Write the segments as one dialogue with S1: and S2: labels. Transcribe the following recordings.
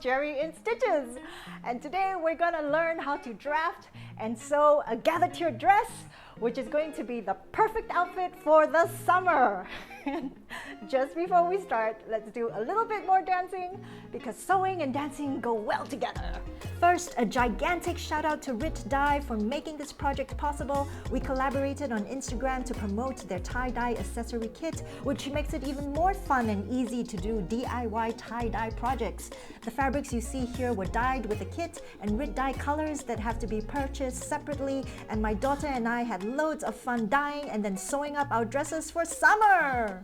S1: Geri in Stitches. And today we're gonna learn how to draft and sew a gathered tier dress, which is going to be the perfect outfit for the summer. Just before we start, let's do a little bit more dancing because sewing and dancing go well together. First, a gigantic shout out to Rit Dye for making this project possible. We collaborated on Instagram to promote their tie-dye accessory kit, which makes it even more fun and easy to do DIY tie-dye projects. The fabrics you see here were dyed with the kit and Rit Dye colors that have to be purchased separately, and my daughter and I had loads of fun dyeing and then sewing up our dresses for summer.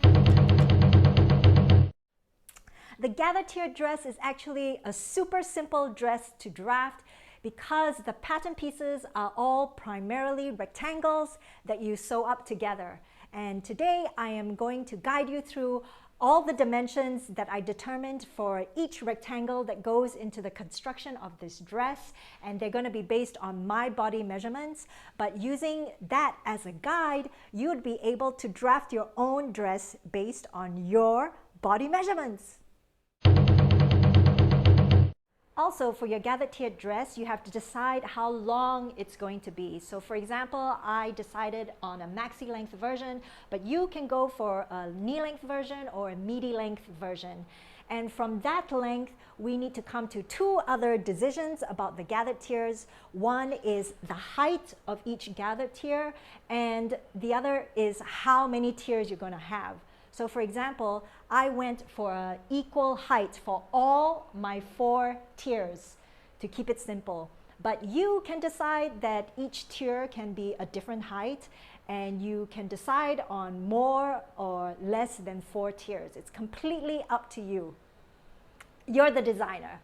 S1: The gathered tier dress is actually a super simple dress to draft because the pattern pieces are all primarily rectangles that you sew up together. And today I am going to guide you through all the dimensions that I determined for each rectangle that goes into the construction of this dress, and they're going to be based on my body measurements. But using that as a guide, you would be able to draft your own dress based on your body measurements. Also, for your gathered tier dress, you have to decide how long it's going to be. So for example, I decided on a maxi length version, but you can go for a knee length version or a midi length version. And from that length, we need to come to two other decisions about the gathered tiers. One is the height of each gathered tier, and the other is how many tiers you're going to have. So for example, I went for an equal height for all my 4 tiers to keep it simple. But you can decide that each tier can be a different height, and you can decide on more or less than 4 tiers. It's completely up to you. You're the designer.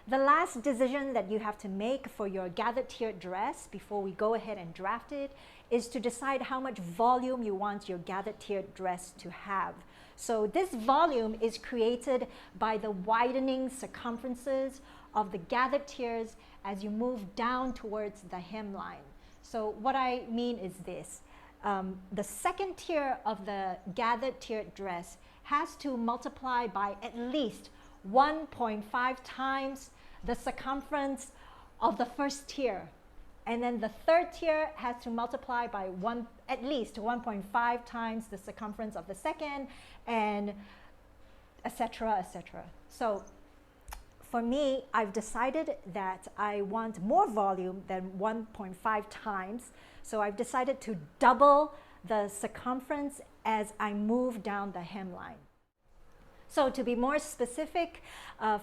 S1: The last decision that you have to make for your gathered tier dress before we go ahead and draft it is to decide how much volume you want your gathered tier dress to have. So this volume is created by the widening circumferences of the gathered tiers as you move down towards the hemline. So what I mean is this. The second tier of the gathered tier dress has to multiply by at least 1.5 times the circumference of the first tier. And then the third tier has to multiply by at least 1.5 times the circumference of the second, and etc., etc. So for me, I've decided that I want more volume than 1.5 times. So I've decided to double the circumference as I move down the hemline. So to be more specific,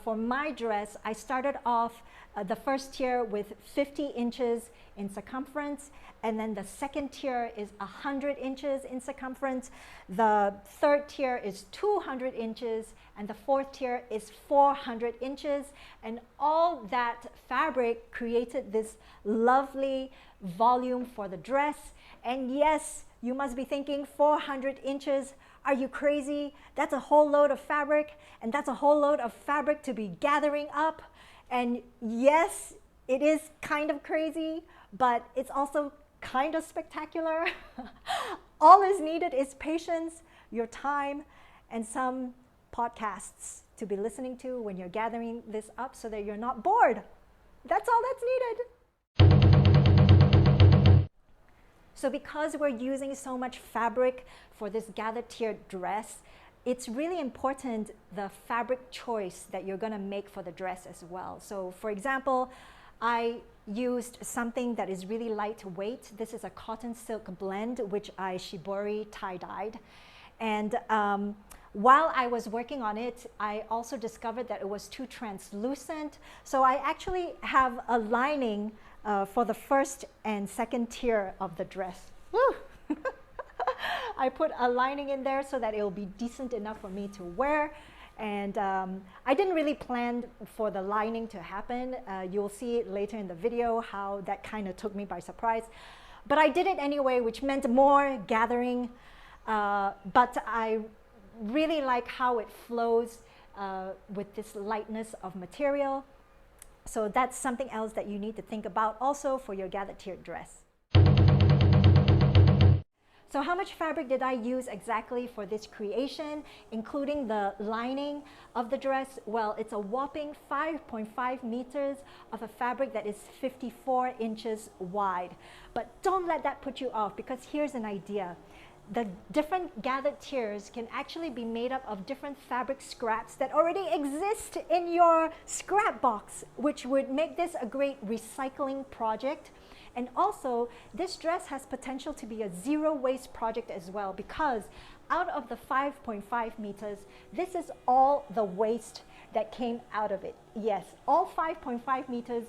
S1: for my dress, I started off the first tier with 50 inches in circumference, and then the second tier is 100 inches in circumference, the third tier is 200 inches, and the fourth tier is 400 inches, and all that fabric created this lovely volume for the dress. And yes, you must be thinking, 400 inches? Are you crazy? That's a whole load of fabric, and that's a whole load of fabric to be gathering up. And yes, it is kind of crazy, but it's also kind of spectacular. All is needed is patience, your time, and some podcasts to be listening to when you're gathering this up so that you're not bored. That's all that's needed. So because we're using so much fabric for this gathered tier dress, it's really important the fabric choice that you're going to make for the dress as well. So for example, I used something that is really lightweight. This is a cotton silk blend, which I shibori tie-dyed. And while I was working on it, I also discovered that it was too translucent. So I actually have a lining for the first and second tier of the dress. Woo! I put a lining in there so that it will be decent enough for me to wear. And I didn't really plan for the lining to happen. You'll see it later in the video how that kind of took me by surprise. But I did it anyway, which meant more gathering. But I really like how it flows with this lightness of material. So that's something else that you need to think about also for your gathered tier dress. So how much fabric did I use exactly for this creation, including the lining of the dress? Well, it's a whopping 5.5 meters of a fabric that is 54 inches wide. But don't let that put you off, because here's an idea. The different gathered tiers can actually be made up of different fabric scraps that already exist in your scrap box, which would make this a great recycling project. And also, this dress has potential to be a zero waste project as well, because out of the 5.5 meters, this is all the waste that came out of it. Yes, all 5.5 meters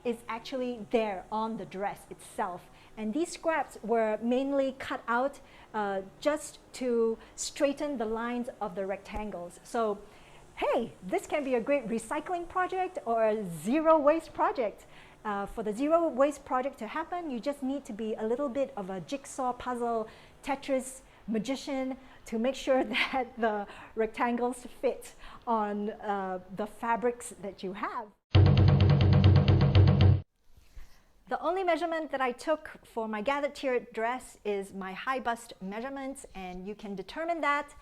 S1: is actually there on the dress itself. And these scraps were mainly cut out just to straighten the lines of the rectangles. So, hey, this can be a great recycling project or a zero waste project. For the zero waste project to happen, you just need to be a little bit of a jigsaw puzzle Tetris magician to make sure that the rectangles fit on the fabrics that you have. The only measurement that I took for my gathered tier dress is my high bust measurements, and you can determine that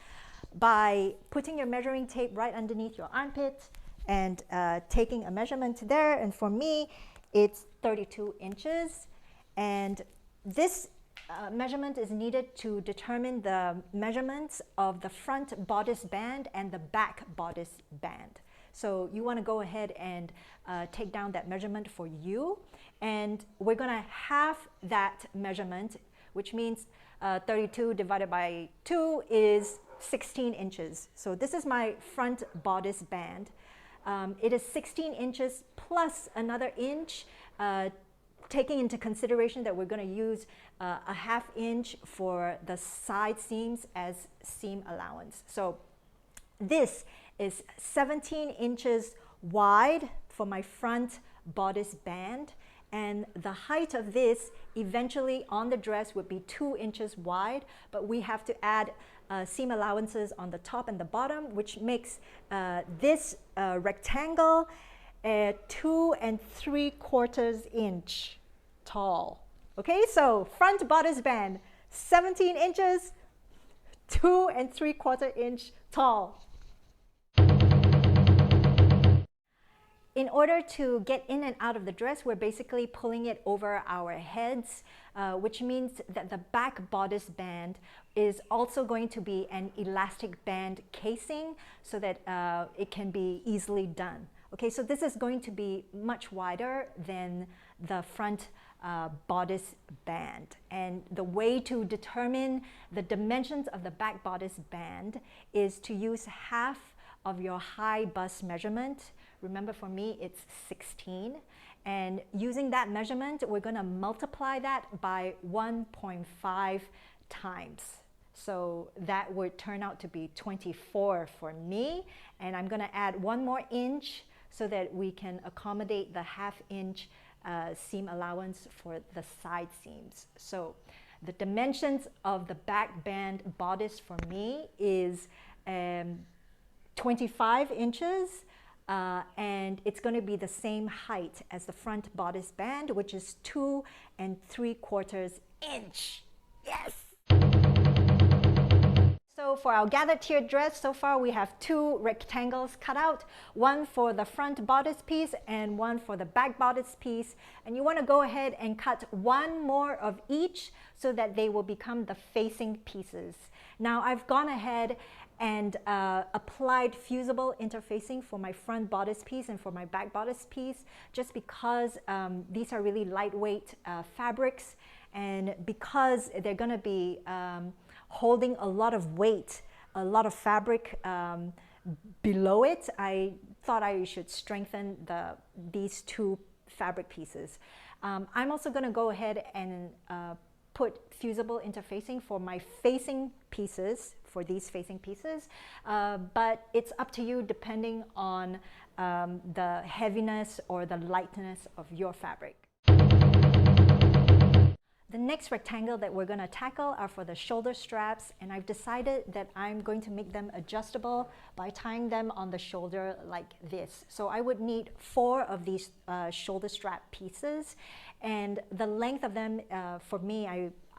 S1: by putting your measuring tape right underneath your armpit and taking a measurement there. And for me, it's 32 inches, and this measurement is needed to determine the measurements of the front bodice band and the back bodice band. So you want to go ahead and take down that measurement for you, and we're going to half that measurement, which means 32 divided by 2 is 16 inches. So this is my front bodice band. It is 16 inches plus another inch, taking into consideration that we're going to use a ½ inch for the side seams as seam allowance. So this is 17 inches wide for my front bodice band, and the height of this eventually on the dress would be 2 inches wide, but we have to add seam allowances on the top and the bottom, which makes this rectangle 2 3/4 inch tall. Okay, so front bodice band, 17 inches, 2 3/4 inch tall. In order to get in and out of the dress, we're basically pulling it over our heads, which means that the back bodice band is also going to be an elastic band casing so that it can be easily done. Okay, so this is going to be much wider than the front bodice band. And the way to determine the dimensions of the back bodice band is to use half of your high bust measurement. Remember, for me, it's 16. And using that measurement, we're going to multiply that by 1.5 times. So that would turn out to be 24 for me. And I'm going to add 1 more inch so that we can accommodate the ½ inch seam allowance for the side seams. So the dimensions of the back band bodice for me is 25 inches. And it's going to be the same height as the front bodice band, which is 2 3/4 inch. Yes! So for our gathered tier dress, so far we have 2 rectangles cut out, one for the front bodice piece and one for the back bodice piece. And you want to go ahead and cut 1 more of each so that they will become the facing pieces. Now I've gone ahead and applied fusible interfacing for my front bodice piece and for my back bodice piece, just because these are really lightweight fabrics, and because they're going to be holding a lot of weight, a lot of fabric below it, I thought I should strengthen these 2 fabric pieces. I'm also going to go ahead and put fusible interfacing for my facing pieces, for these facing pieces, but it's up to you depending on the heaviness or the lightness of your fabric. The next rectangle that we're going to tackle are for the shoulder straps, and I've decided that I'm going to make them adjustable by tying them on the shoulder like this. So I would need 4 of these shoulder strap pieces, and the length of them for me,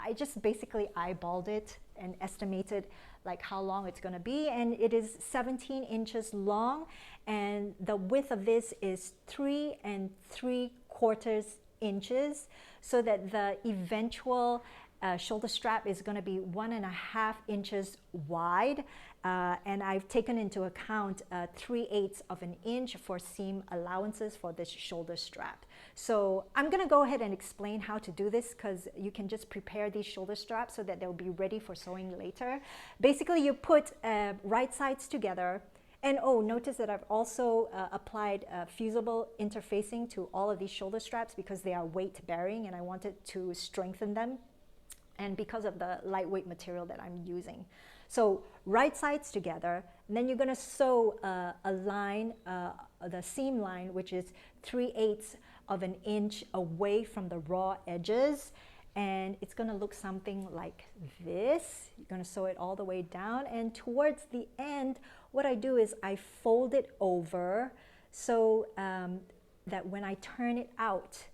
S1: I just basically eyeballed it and estimated like how long it's going to be, and it is 17 inches long, and the width of this is 3 3/4 inches, so that the eventual shoulder strap is going to be 1.5 inches wide, and I've taken into account 3/8 of an inch for seam allowances for this shoulder strap. So I'm going to go ahead and explain how to do this, because you can just prepare these shoulder straps so that they'll be ready for sewing later. Basically, you put right sides together. And oh, notice that I've also applied fusible interfacing to all of these shoulder straps because they are weight bearing and I wanted to strengthen them, and because of the lightweight material that I'm using. So right sides together, and then you're going to sew a line, the seam line, which is 3/8 of an inch away from the raw edges, and it's going to look something like this. You're going to sew it all the way down, and towards the end, what I do is I fold it over so that when I turn it out,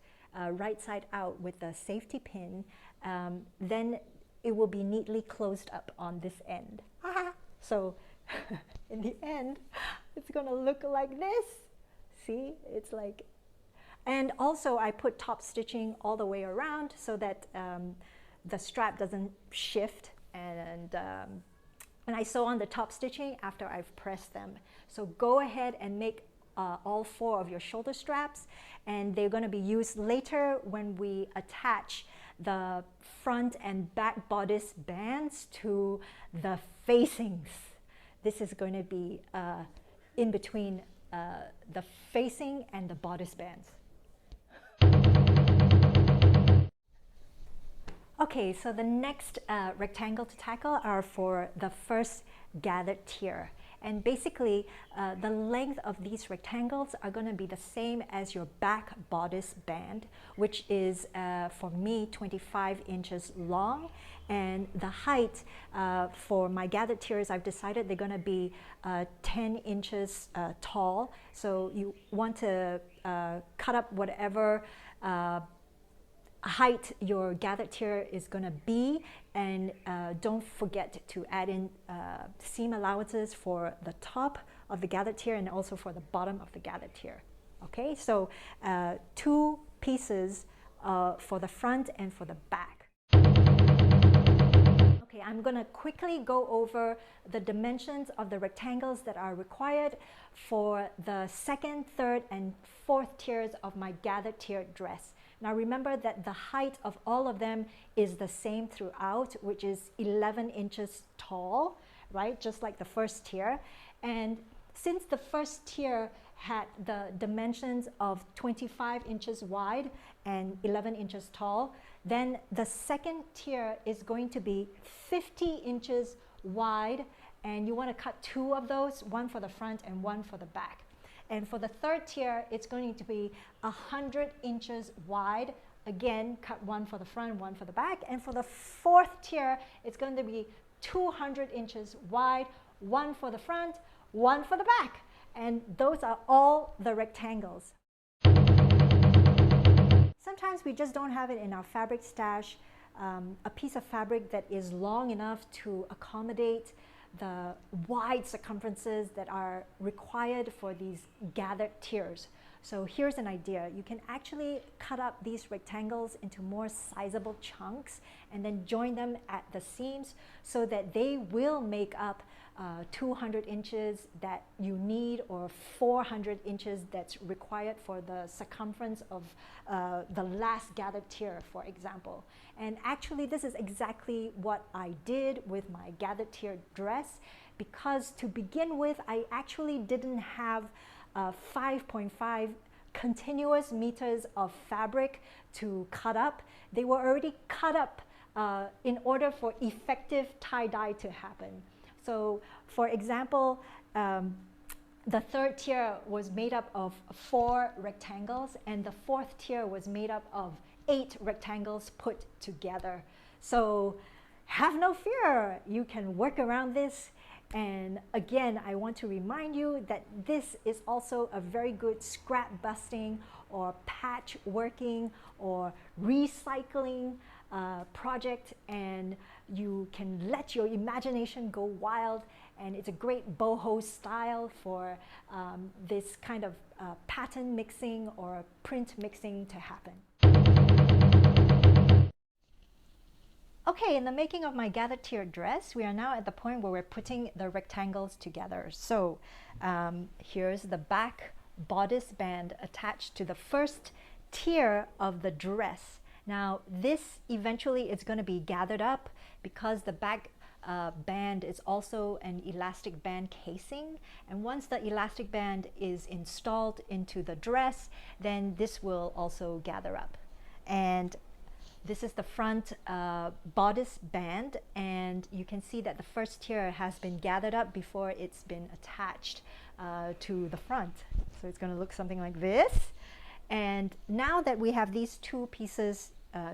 S1: right side out with the safety pin, then it will be neatly closed up on this end. So in the end, it's going to look like this. See, it's like, and also I put top stitching all the way around so that the strap doesn't shift, and I sew on the top stitching after I've pressed them. So go ahead and make all 4 of your shoulder straps, and they're going to be used later when we attach the front and back bodice bands to the facings. This is going to be in between the facing and the bodice bands. Okay, so the next rectangle to tackle are for the first gathered tier. And basically, the length of these rectangles are going to be the same as your back bodice band, which is, for me, 25 inches long. And the height for my gathered tiers, I've decided they're going to be 10 inches tall. So you want to cut up whatever height your gathered tier is going to be, and don't forget to add in seam allowances for the top of the gathered tier and also for the bottom of the gathered tier. Okay, so 2 pieces for the front and for the back. Okay, I'm going to quickly go over the dimensions of the rectangles that are required for the 2nd, 3rd, and 4th tiers of my gathered tier dress. Now remember that the height of all of them is the same throughout, which is 11 inches tall, right? Just like the first tier. And since the first tier had the dimensions of 25 inches wide and 11 inches tall, then the 2nd tier is going to be 50 inches wide, and you want to cut 2 of those, one for the front and one for the back. And for the 3rd tier, it's going to be 100 inches wide. Again, cut 1 for the front, 1 for the back. And for the 4th tier, it's going to be 200 inches wide, 1 for the front, 1 for the back. And those are all the rectangles. Sometimes we just don't have it in our fabric stash, a piece of fabric that is long enough to accommodate the wide circumferences that are required for these gathered tiers. So here's an idea. You can actually cut up these rectangles into more sizable chunks and then join them at the seams so that they will make up 200 inches that you need, or 400 inches that's required for the circumference of the last gathered tier, for example. And actually this is exactly what I did with my gathered tier dress, because to begin with I actually didn't have 5.5 continuous meters of fabric to cut up. They were already cut up in order for effective tie-dye to happen. So for example, the 3rd tier was made up of 4 rectangles, and the 4th tier was made up of 8 rectangles put together. So have no fear, you can work around this. And again, I want to remind you that this is also a very good scrap busting or patch working or recycling project, and you can let your imagination go wild, and it's a great boho style for this kind of pattern mixing or print mixing to happen. Okay, in the making of my gathered tier dress, we are now at the point where we're putting the rectangles together. So here's the back bodice band attached to the first tier of the dress. Now this eventually is going to be gathered up because the back band is also an elastic band casing, and once the elastic band is installed into the dress, then this will also gather up. And this is the front bodice band, and you can see that the first tier has been gathered up before it's been attached to the front. So it's going to look something like this. And now that we have these two pieces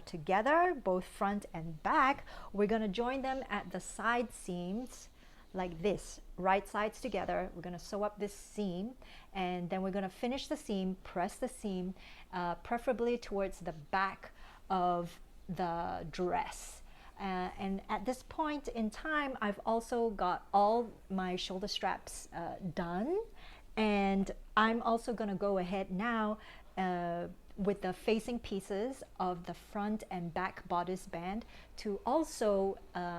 S1: together, both front and back, we're going to join them at the side seams like this, right sides together. We're going to sew up this seam, and then we're going to finish the seam, press the seam, preferably towards the back of the dress. And at this point in time, I've also got all my shoulder straps done, and I'm also going to go ahead now with the facing pieces of the front and back bodice band to also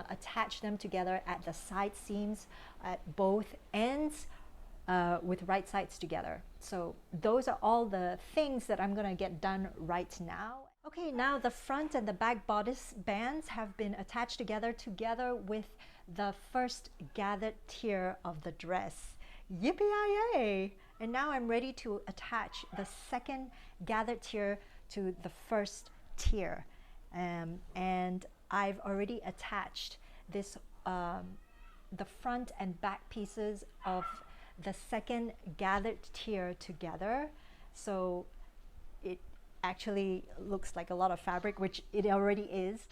S1: attach them together at the side seams at both ends with right sides together. So those are all the things that I'm going to get done right now. Okay, now the front and the back bodice bands have been attached together with the first gathered tier of the dress. Yippee-yi-yay! And now I'm ready to attach the second gathered tier to the first tier. And I've already attached this, the front and back pieces of the second gathered tier together. So it actually looks like a lot of fabric, which it already is.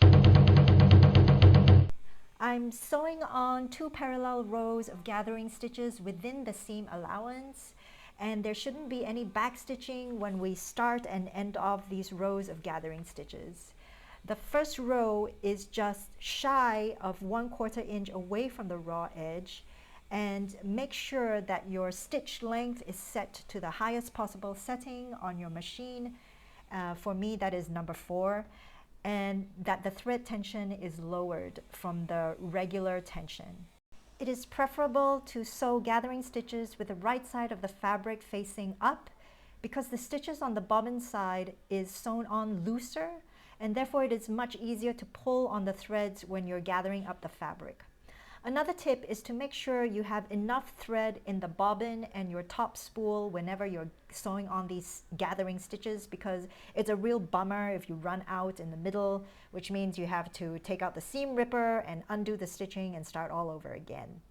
S1: I'm sewing on 2 parallel rows of gathering stitches within the seam allowance, and there shouldn't be any back stitching when we start and end off these rows of gathering stitches. The first row is just shy of 1/4 inch away from the raw edge, and make sure that your stitch length is set to the highest possible setting on your machine. For me, that is number 4, and that the thread tension is lowered from the regular tension. It is preferable to sew gathering stitches with the right side of the fabric facing up, because the stitches on the bobbin side is sewn on looser, and therefore it is much easier to pull on the threads when you're gathering up the fabric. Another tip is to make sure you have enough thread in the bobbin and your top spool whenever you're sewing on these gathering stitches, because it's a real bummer if you run out in the middle, which means you have to take out the seam ripper and undo the stitching and start all over again.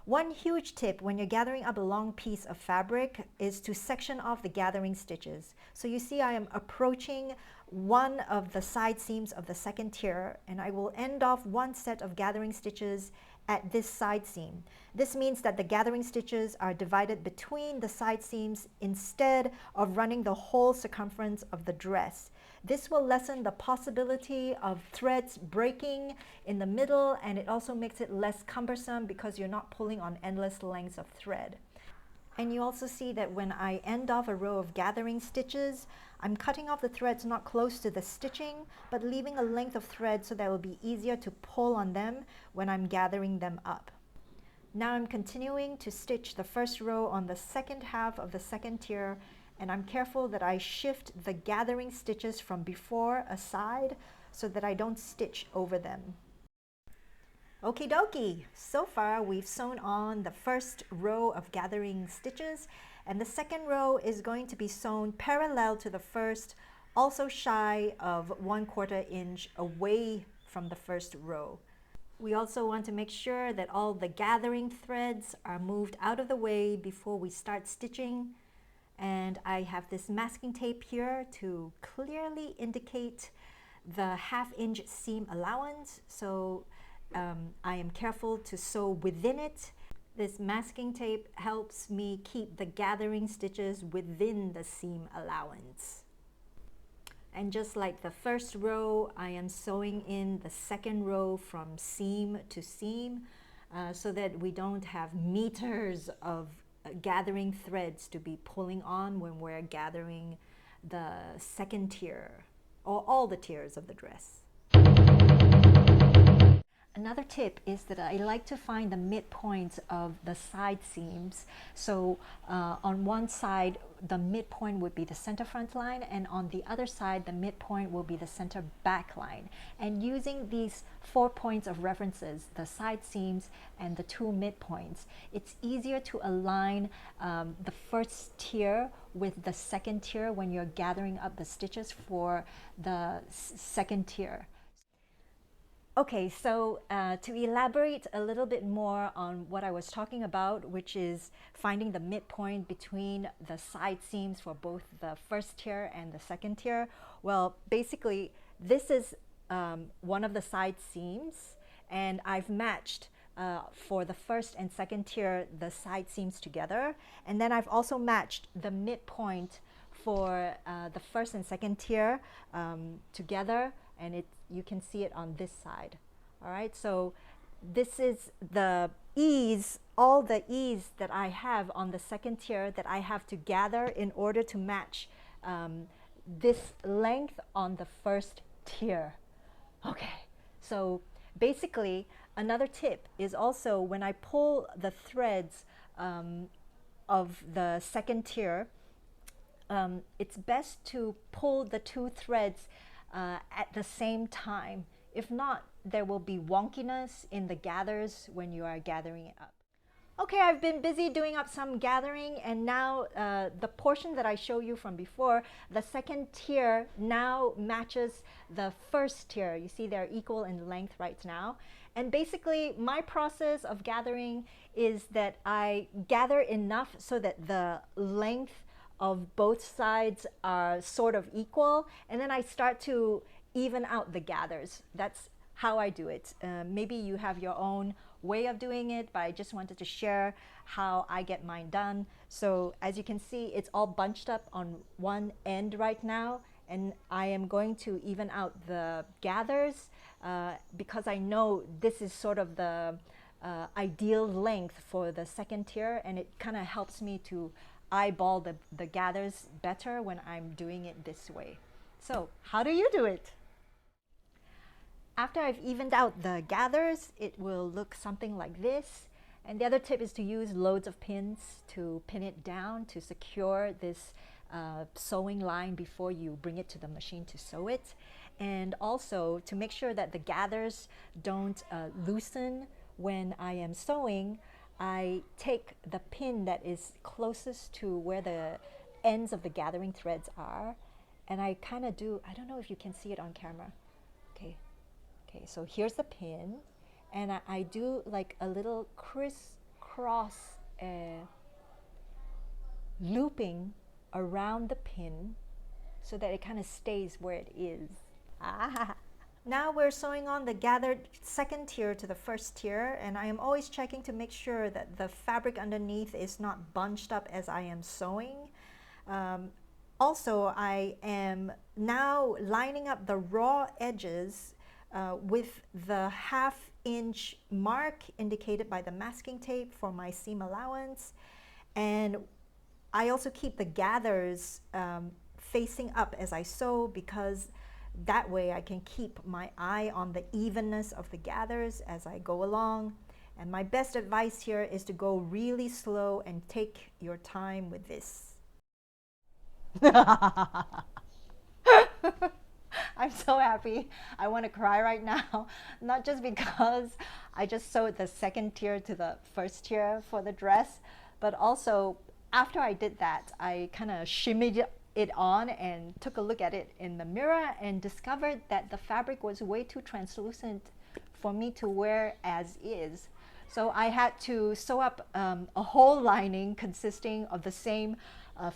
S1: One huge tip when you're gathering up a long piece of fabric is to section off the gathering stitches. So you see I am approaching one of the side seams of the second tier, and I will end off one set of gathering stitches at this side seam. This means that the gathering stitches are divided between the side seams instead of running the whole circumference of the dress. This will lessen the possibility of threads breaking in the middle, and it also makes it less cumbersome because you're not pulling on endless lengths of thread. And you also see that when I end off a row of gathering stitches, I'm cutting off the threads not close to the stitching, but leaving a length of thread so that it will be easier to pull on them when I'm gathering them up. Now I'm continuing to stitch the first row on the second half of the second tier, and I'm careful that I shift the gathering stitches from before aside so that I don't stitch over them. Okie dokie, so far we've sewn on the first row of gathering stitches, and the second row is going to be sewn parallel to the first, also shy of 1/4 inch away from the first row. We also want to make sure that all the gathering threads are moved out of the way before we start stitching. And I have this masking tape here to clearly indicate the 1/2 inch seam allowance. So I am careful to sew within it. This masking tape helps me keep the gathering stitches within the seam allowance. And just like the first row, I am sewing in the second row from seam to seam so that we don't have meters of gathering threads to be pulling on when we're gathering the second tier or all the tiers of the dress. Another tip is that I like to find the midpoints of the side seams. So on one side, the midpoint would be the center front line, and on the other side, the midpoint will be the center back line. And using these 4 points of references, the side seams and the 2 midpoints, it's easier to align the first tier with the second tier when you're gathering up the stitches for the second tier. Okay, so to elaborate a little bit more on what I was talking about, which is finding the midpoint between the side seams for both the first tier and the second tier. Well, basically, this is one of the side seams, and I've matched for the first and second tier the side seams together. And then I've also matched the midpoint for the first and second tier together, and you can see it on this side. All right, so this is the ease, all the ease that I have on the second tier that I have to gather in order to match this length on the first tier. Okay, so basically another tip is also when I pull the threads of the second tier, it's best to pull the 2 threads at the same time. If not, there will be wonkiness in the gathers when you are gathering it up. Okay, I've been busy doing up some gathering, and now the portion that I showed you from before, the second tier now matches the first tier. You see they're equal in length right now. And basically my process of gathering is that I gather enough so that the length of both sides are sort of equal, and then I start to even out the gathers. That's how I do it. Maybe you have your own way of doing it, but I just wanted to share how I get mine done. So as you can see, it's all bunched up on one end right now, and I am going to even out the gathers because I know this is sort of the ideal length for the second tier, and it kind of helps me to eyeball the gathers better when I'm doing it this way. So how do you do it? After I've evened out the gathers, it will look something like this. And the other tip is to use loads of pins to pin it down to secure this sewing line before you bring it to the machine to sew it. And also to make sure that the gathers don't loosen when I am sewing, I take the pin that is closest to where the ends of the gathering threads are, and I kind of do, I don't know if you can see it on camera. Okay, so here's the pin, and I do like a little crisscross looping around the pin so that it kind of stays where it is. Now we're sewing on the gathered second tier to the first tier, and I am always checking to make sure that the fabric underneath is not bunched up as I am sewing. Also, I am now lining up the raw edges with the 1/2 inch mark indicated by the masking tape for my seam allowance. And I also keep the gathers facing up as I sew, because that way I can keep my eye on the evenness of the gathers as I go along. And my best advice here is to go really slow and take your time with this. I'm so happy. I want to cry right now. Not just because I just sewed the second tier to the first tier for the dress, but also after I did that, I kind of shimmied it on and took a look at it in the mirror and discovered that the fabric was way too translucent for me to wear as is. So I had to sew up a whole lining consisting of the same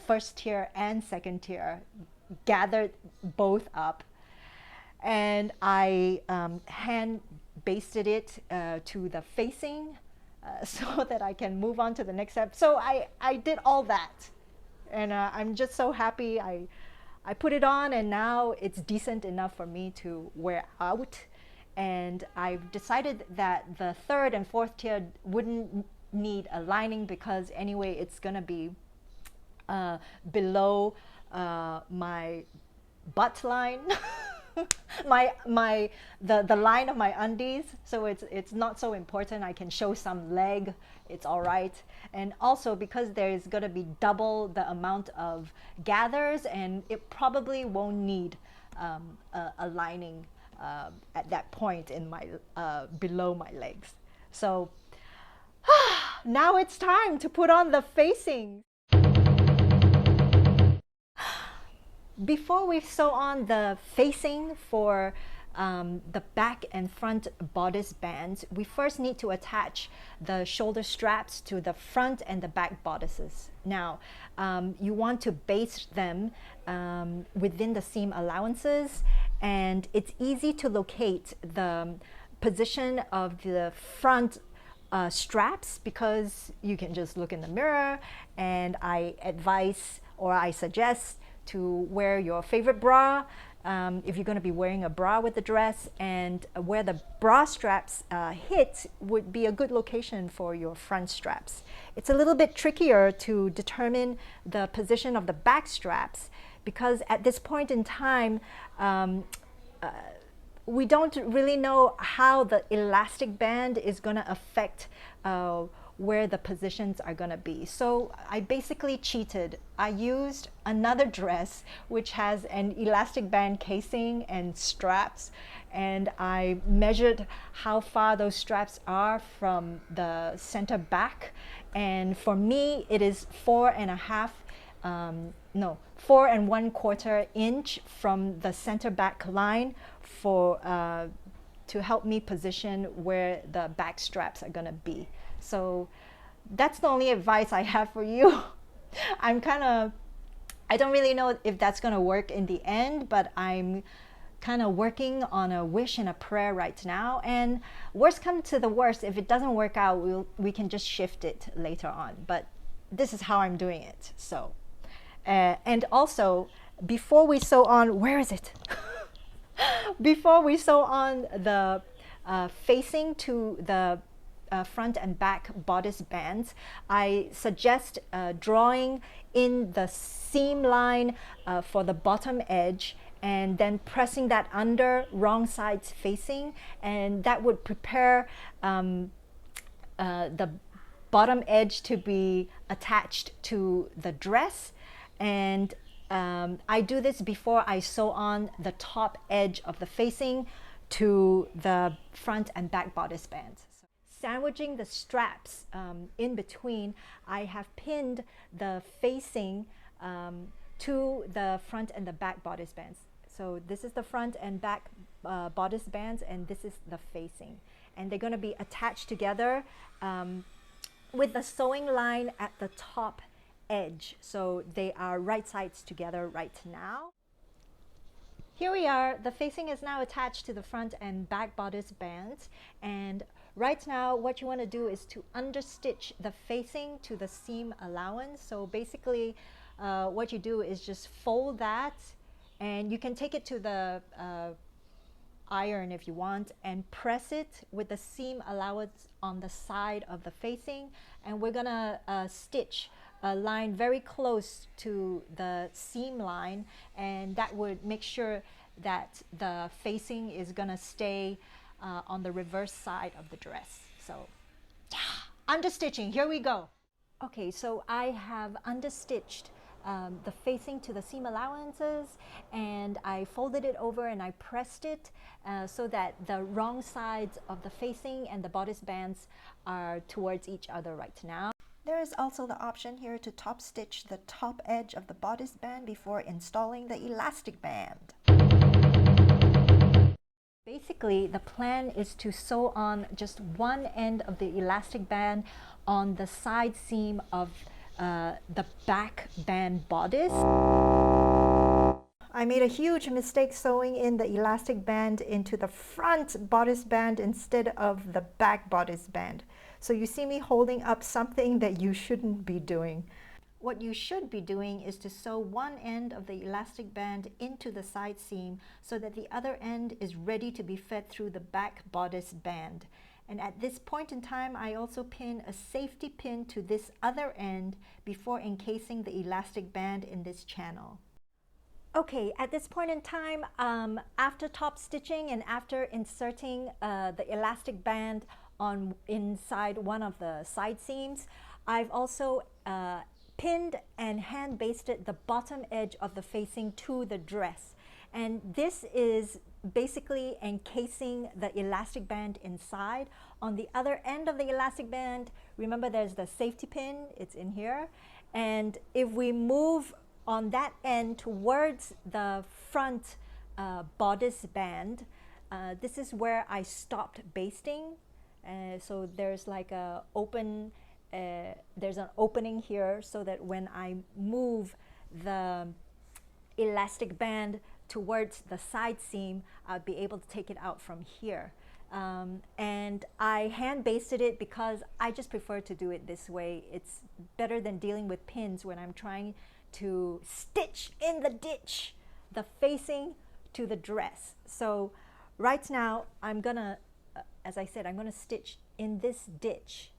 S1: first tier and second tier, gathered both up, and I hand basted it to the facing so that I can move on to the next step. So I did all that, and I'm just so happy I put it on and now it's decent enough for me to wear out. And I've decided that the third and fourth tier wouldn't need a lining because anyway it's gonna be below my butt line, the line of my undies, so it's not so important. I can show some leg, it's all right. And also because there's going to be double the amount of gathers, and it probably won't need a lining at that point in my below my legs. So now it's time to put on the facing. Before we sew on the facing for the back and front bodice bands, we first need to attach the shoulder straps to the front and the back bodices. Now, you want to base them within the seam allowances, and it's easy to locate the position of the front straps because you can just look in the mirror, and I advise or I suggest to wear your favorite bra if you're going to be wearing a bra with the dress, and where the bra straps hit would be a good location for your front straps. It's a little bit trickier to determine the position of the back straps because at this point in time we don't really know how the elastic band is going to affect where the positions are going to be. So I basically cheated. I used another dress which has an elastic band casing and straps, and I measured how far those straps are from the center back, and for me it is 4.1/4 inch from the center back line for to help me position where the back straps are going to be. So that's the only advice I have for you. I don't really know if that's going to work in the end, but I'm kind of working on a wish and a prayer right now. And worst come to the worst, if it doesn't work out, we can just shift it later on. But this is how I'm doing it. So, and also, before we sew on, where is it? Before we sew on the facing to the front and back bodice bands, I suggest drawing in the seam line for the bottom edge and then pressing that under wrong sides facing, and that would prepare the bottom edge to be attached to the dress. And I do this before I sew on the top edge of the facing to the front and back bodice bands. Sandwiching the straps in between, I have pinned the facing to the front and the back bodice bands. So this is the front and back bodice bands, and this is the facing. And they're going to be attached together with the sewing line at the top edge. So they are right sides together right now. Here we are. The facing is now attached to the front and back bodice bands, and right now what you want to do is to understitch the facing to the seam allowance. So basically what you do is just fold that, and you can take it to the iron if you want, and press it with the seam allowance on the side of the facing, and we're gonna stitch a line very close to the seam line, and that would make sure that the facing is gonna stay on the reverse side of the dress. So understitching, here we go. Okay, so I have understitched the facing to the seam allowances, and I folded it over and I pressed it so that the wrong sides of the facing and the bodice bands are towards each other right now. There is also the option here to top stitch the top edge of the bodice band before installing the elastic band. Basically, the plan is to sew on just one end of the elastic band on the side seam of the back band bodice. I made a huge mistake sewing in the elastic band into the front bodice band instead of the back bodice band. So you see me holding up something that you shouldn't be doing. what you should be doing is to sew one end of the elastic band into the side seam so that the other end is ready to be fed through the back bodice band. And at this point in time, I also pin a safety pin to this other end before encasing the elastic band in this channel. Okay, at this point in time, after top stitching and after inserting the elastic band on inside one of the side seams, I've also pinned and hand basted the bottom edge of the facing to the dress. And this is basically encasing the elastic band inside. On the other end of the elastic band, remember there's the safety pin, it's in here. And if we move on that end towards the front bodice band, this is where I stopped basting. So there's like a open, there's an opening here so that when I move the elastic band towards the side seam, I'll be able to take it out from here. And I hand basted it because I just prefer to do it this way. It's better than dealing with pins when I'm trying to stitch in the ditch, the facing to the dress. So right now I'm gonna, as I said, I'm gonna stitch in this ditch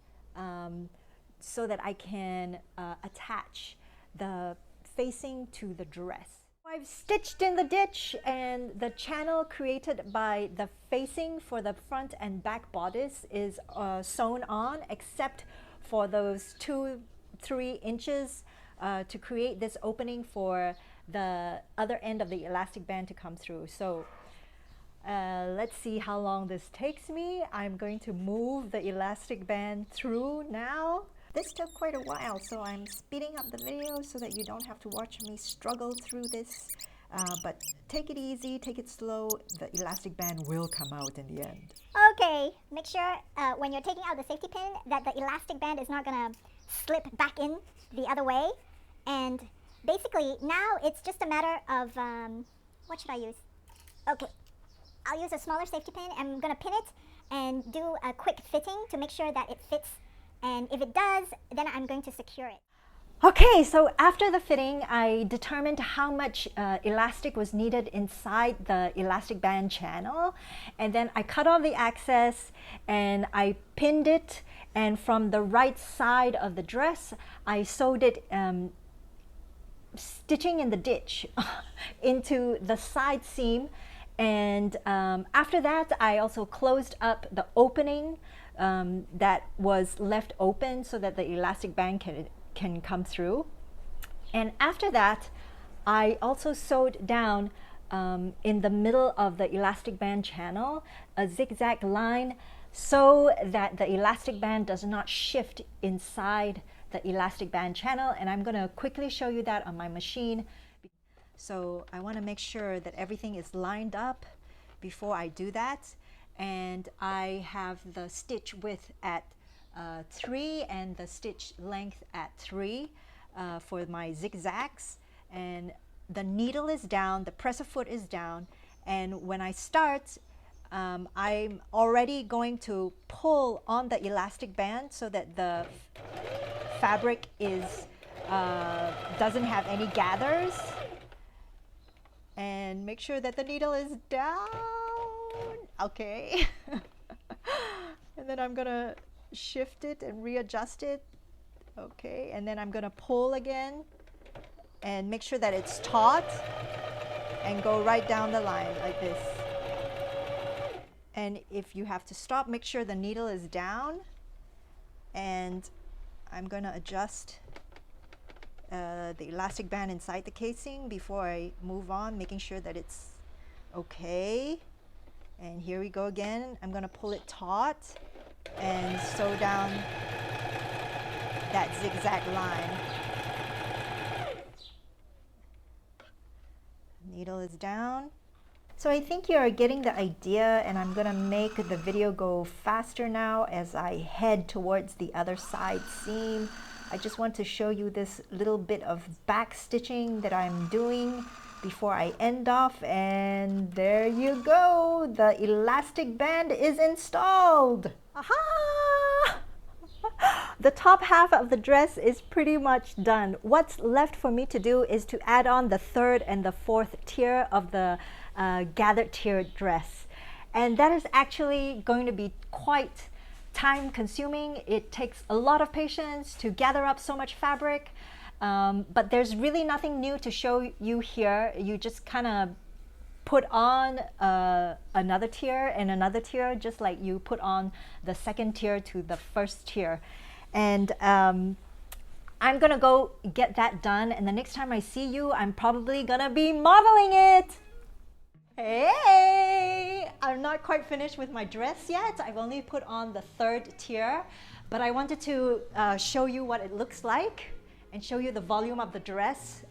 S1: so that I can attach the facing to the dress. I've stitched in the ditch, and the channel created by the facing for the front and back bodice is sewn on, except for those 2-3 inches to create this opening for the other end of the elastic band to come through. So let's see how long this takes me. I'm going to move the elastic band through now. This took quite a while, so I'm speeding up the video so that you don't have to watch me struggle through this. But take it easy, take it slow. The elastic band will come out in the end.
S2: Okay, make sure when you're taking out the safety pin that the elastic band is not gonna slip back in the other way. And basically now it's just a matter of, what should I use? Okay, I'll use a smaller safety pin. I'm gonna pin it and do a quick fitting to make sure that it fits. And if it does, then I'm going to secure it.
S1: Okay, so after the fitting, I determined how much elastic was needed inside the elastic band channel. And then I cut off the excess and I pinned it. And from the right side of the dress, I sewed it, stitching in the ditch into the side seam. And after that, I also closed up the opening that was left open so that the elastic band can come through. And after that, I also sewed down in the middle of the elastic band channel a zigzag line so that the elastic band does not shift inside the elastic band channel. And I'm going to quickly show you that on my machine. So I want to make sure that everything is lined up before I do that. And I have the stitch width at 3 and the stitch length at 3 for my zigzags. And the needle is down, the presser foot is down. And when I start, I'm already going to pull on the elastic band so that the fabric is doesn't have any gathers. And make sure that the needle is down. Okay. And then I'm gonna shift it and readjust it. Okay, and then I'm gonna pull again and make sure that it's taut and go right down the line like this. And if you have to stop, make sure the needle is down. And I'm gonna adjust the elastic band inside the casing before I move on, making sure that it's okay. And here we go again. I'm going to pull it taut and sew down that zigzag line. Needle is down. So I think you're getting the idea, and I'm going to make the video go faster now as I head towards the other side seam. I just want to show you this little bit of back stitching that I'm doing before I end off, and there you go. The elastic band is installed. Aha! the top half of the dress is pretty much done. What's left for me to do is to add on the third and the fourth tier of the gathered tier dress. And that is actually going to be quite time consuming. It takes a lot of patience to gather up so much fabric, but there's really nothing new to show you here. You just kind of put on another tier and another tier, just like you put on the second tier to the first tier. And I'm gonna go get that done, and the next time I see you, I'm probably gonna be modeling it. Hey, I'm not quite finished with my dress yet. I've only put on the third tier, but I wanted to show you what it looks like and show you the volume of the dress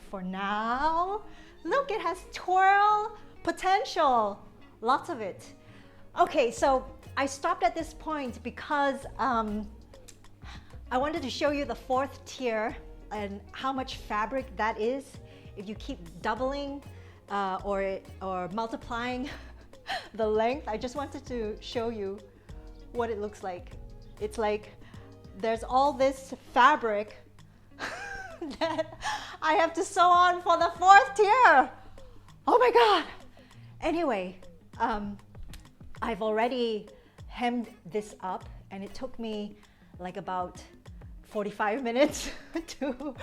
S1: for now. Look, it has twirl potential, lots of it. Okay, so I stopped at this point because I wanted to show you the fourth tier and how much fabric that is. If you keep doubling or multiplying the length, I just wanted to show you what it looks like. It's like there's all this fabric that I have to sew on for the fourth tier. Oh my God. Anyway, I've already hemmed this up, and it took me like about 45 minutes to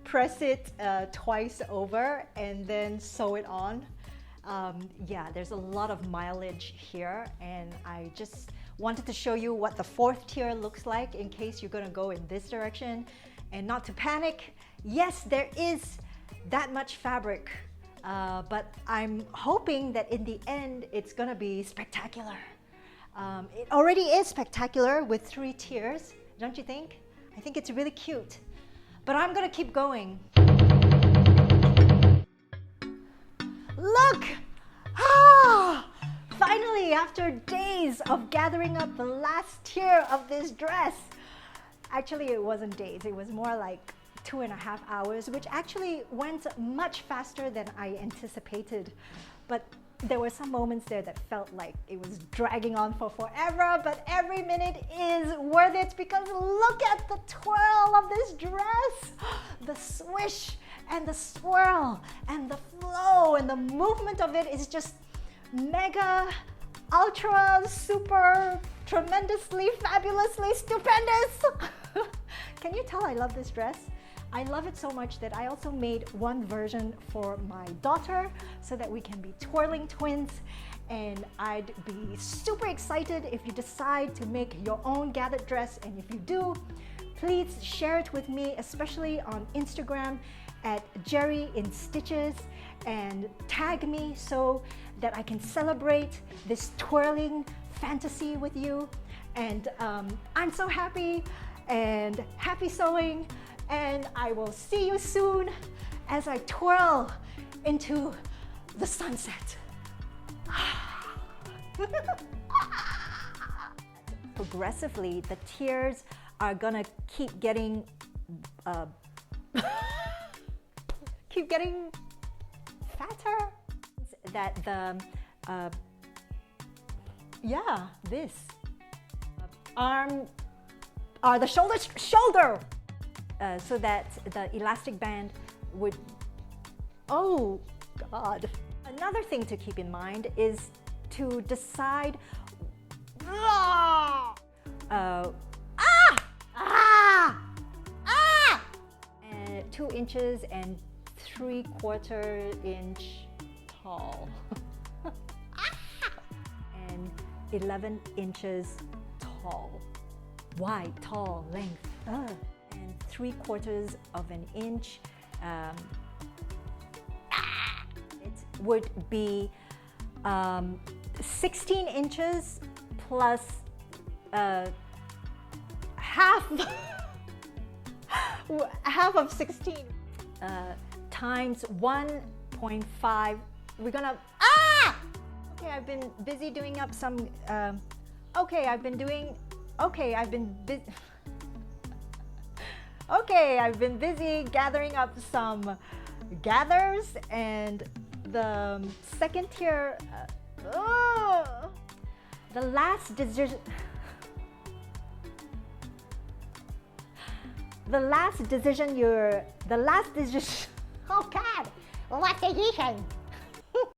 S1: press it twice over and then sew it on. Yeah, there's a lot of mileage here, and I just wanted to show you what the fourth tier looks like in case you're gonna go in this direction, and not to panic. Yes, there is that much fabric, but I'm hoping that in the end it's gonna be spectacular. It already is spectacular with 3 tiers, don't you think? I think it's really cute, but I'm gonna keep going. Look! Ah! Finally, after days of gathering up the last tier of this dress. Actually, it wasn't days, it was more like 2.5 hours, which actually went much faster than I anticipated. But there were some moments there that felt like it was dragging on for forever, but every minute is worth it because look at the twirl of this dress. The swish and the swirl and the flow and the movement of it is just mega, ultra, super, tremendously, fabulously stupendous. Can you tell I love this dress? I love it so much that I also made one version for my daughter so that we can be twirling twins, and I'd be super excited if you decide to make your own gathered dress, and if you do, please share it with me, especially on Instagram at Geri in Stitches, and tag me so that I can celebrate this twirling fantasy with you. And I'm so happy, and happy sewing, and I will see you soon as I twirl into the sunset. Progressively, the tiers are gonna keep getting fatter. That the yeah, this arm are the shoulder, so that the elastic band would, oh God. Another thing to keep in mind is to decide, and 2 inches and 3/4 inch tall, and 11 inches tall, wide, tall, length, and 3/4 of an inch. It would be 16 inches plus half of 16 times 1.5. We're gonna okay, I've been busy doing up some I've been busy gathering up some gathers, and the second tier, the last decision. The last decision oh God,
S2: What decision?